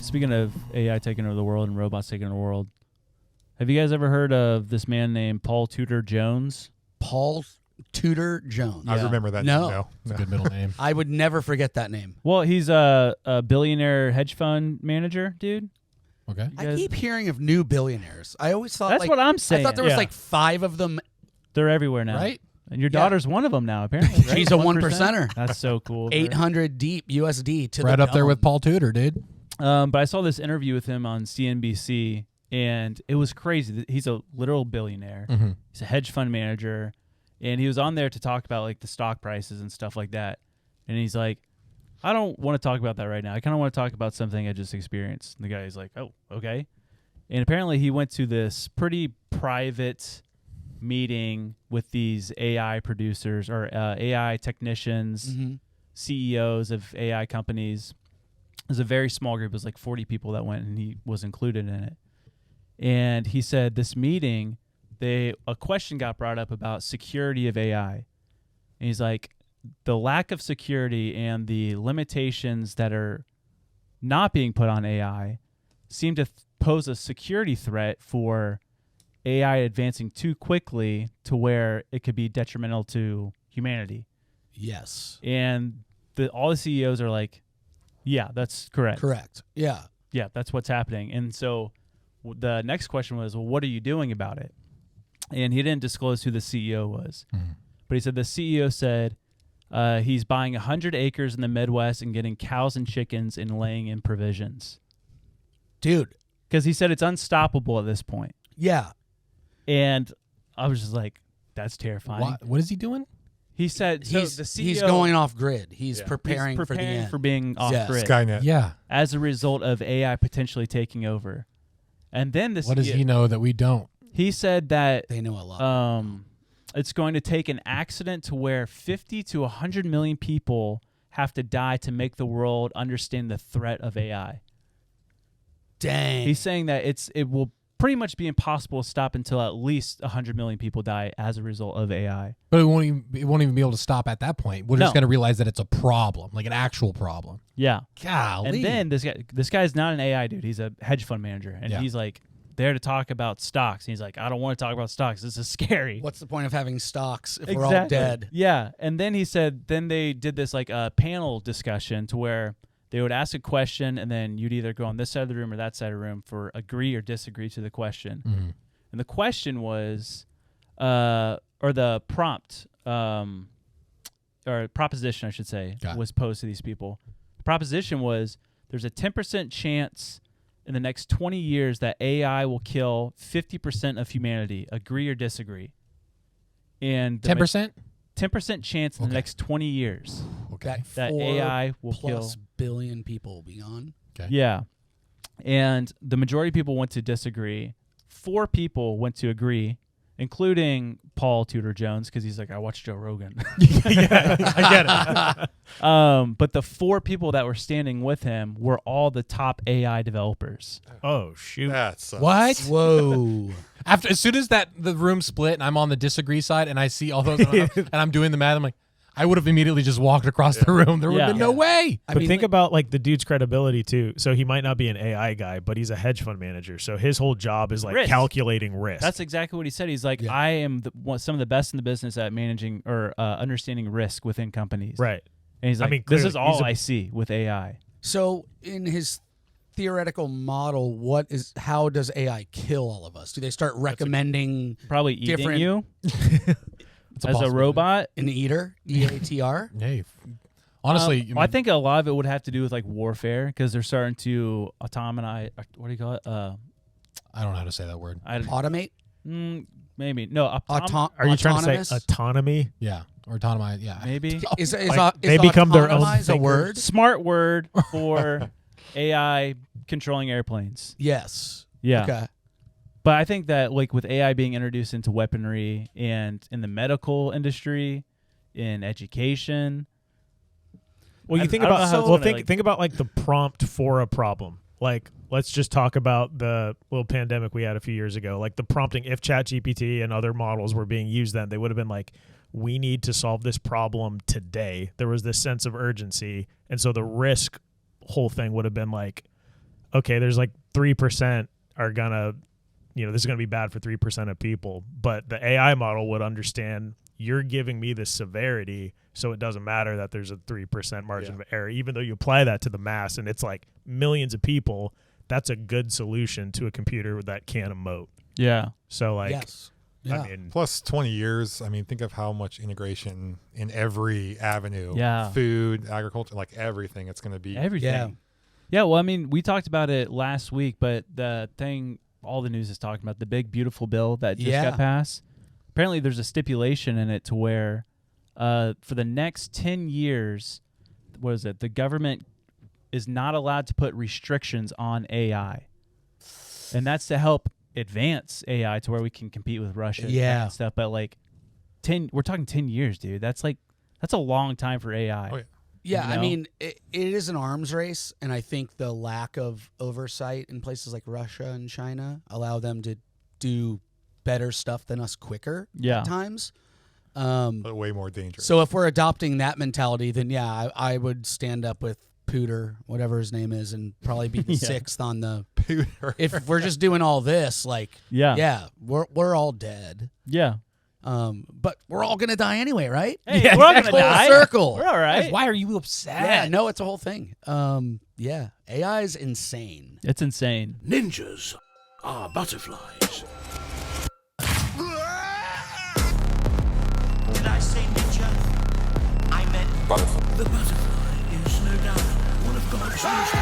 speaking of AI taking over the world and robots taking over the world, have you guys ever heard of this man named Paul Tudor Jones? Paul Tudor Jones. I remember that. No. It's a good middle name. I would never forget that name. Well, he's a billionaire hedge fund manager, dude. Okay. I keep hearing of new billionaires. I always thought That's what I'm saying. I thought there was like 5 of them. They're everywhere now. Right? And your daughter's one of them now, apparently. Right? She's a 1%er. That's so cool. 800 deep USD to right the up there dome. with Paul Tudor, dude. But I saw this interview with him on CNBC, and it was crazy. He's a literal billionaire. Mm-hmm. He's a hedge fund manager, and he was on there to talk about like the stock prices and stuff like that. And he's like, I don't want to talk about that right now. I kind of want to talk about something I just experienced. And the guy's like, oh, okay. And apparently he went to this pretty private meeting with these AI producers or AI technicians, CEOs of AI companies. It was a very small group. It was like 40 people that went, and he was included in it. And he said this meeting, a question got brought up about security of AI. And he's like, the lack of security and the limitations that are not being put on AI seem to pose a security threat for AI advancing too quickly to where it could be detrimental to humanity. Yes. And all the CEOs are like, yeah, that's correct. Correct. Yeah. Yeah, that's what's happening. And so the next question was, well, what are you doing about it? And he didn't disclose who the CEO was. Mm-hmm. But he said the CEO said he's buying 100 acres in the Midwest and getting cows and chickens and laying in provisions. Dude. Because he said it's unstoppable at this point. Yeah. And I was just like, that's terrifying. What is he doing? He said the CEO, he's going off grid. He's preparing for the end. for being off grid. Skynet. Yeah. As a result of AI potentially taking over. And then what does he know that we don't? He said that they know a lot. It's going to take an accident to where 50 to 100 million people have to die to make the world understand the threat of AI. Dang. He's saying that it will pretty much be impossible to stop until at least 100 million people die as a result of AI. But it won't even be able to stop at that point. We're just going to realize that it's a problem, like an actual problem. Yeah. Golly. And then this guy's not an AI dude. He's a hedge fund manager. And he's like there to talk about stocks. And he's like, I don't want to talk about stocks. This is scary. What's the point of having stocks if we're all dead? Yeah. And then he said, then they did this like a panel discussion to where they would ask a question, and then you'd either go on this side of the room or that side of the room for agree or disagree to the question. Mm-hmm. And the question was, or the prompt, or proposition, I should say, was posed to these people. The proposition was, there's a 10% chance in the next 20 years that AI will kill 50% of humanity. Agree or disagree? And 10%? 10% chance in the next 20 years. Okay. That AI will kill billion people will be gone. Okay. Yeah. And the majority of people went to disagree. 4 people went to agree, including Paul Tudor Jones, because he's like, I watched Joe Rogan. Yeah, I get it. But the 4 people that were standing with him were all the top AI developers. Oh, shoot. That sucks. What? Whoa. As soon as the room split and I'm on the disagree side and I see all those and I'm doing the math, I'm like, I would have immediately just walked across the room. There would have been no way. But think about like the dude's credibility too. So he might not be an AI guy, but he's a hedge fund manager. So his whole job is like calculating risk. That's exactly what he said. He's like, I am some of the best in the business at managing or understanding risk within companies. Right. And he's like, this is all I see with AI. So in his theoretical model, how does AI kill all of us? Do they start recommending probably eating you? As a robot? An eater? EATR? Hey, honestly. I think a lot of it would have to do with like warfare because they're starting to automatize. What do you call it? I don't know how to say that word. Automate? Maybe. No. Are you trying to say autonomy? Yeah. Or autonomy. Yeah. Maybe. Is they become their own a word? Smart word for AI controlling airplanes. Yes. Yeah. Okay. But I think that like with AI being introduced into weaponry and in the medical industry, in education. Well, you think about think about like the prompt for a problem. Like, let's just talk about the little pandemic we had a few years ago. Like the prompting, if ChatGPT and other models were being used then, they would have been like, we need to solve this problem today. There was this sense of urgency. And so the risk whole thing would have been like, okay, there's like 3% are gonna, this is gonna be bad for 3% of people, but the AI model would understand you're giving me the severity, so it doesn't matter that there's a 3% margin of error, even though you apply that to the mass and it's like millions of people. That's a good solution to a computer that can't emote. Yeah. So like, Yes. Yeah. I mean, plus 20 years. I mean, think of how much integration in every avenue. Yeah. Food, agriculture, like everything. It's going to be Everything. Yeah. Yeah, well, I mean, we talked about it last week, but the thing all the news is talking about, the big, beautiful bill that just got passed, apparently there's a stipulation in it to where for the next 10 years, what is it, the government is not allowed to put restrictions on AI. And that's to help advance AI to where we can compete with Russia and stuff. But like we're talking 10 years, dude. That's a long time for AI. Oh, yeah. Yeah, You know? I mean, it is an arms race, and I think the lack of oversight in places like Russia and China allow them to do better stuff than us quicker at times. But way more dangerous. So if we're adopting that mentality, then I would stand up with Pooter, whatever his name is, and probably be the sixth on the Pooter. If we're just doing all this, like we're all dead. Yeah. But we're all gonna die anyway, right? Hey, we're all gonna Full die. circle. We're all right. Guys, why are you upset? Yeah, no, it's a whole thing. AI is insane. It's insane. Ninjas are butterflies. Did I say ninja? I meant The butterfly is no doubt one of God's most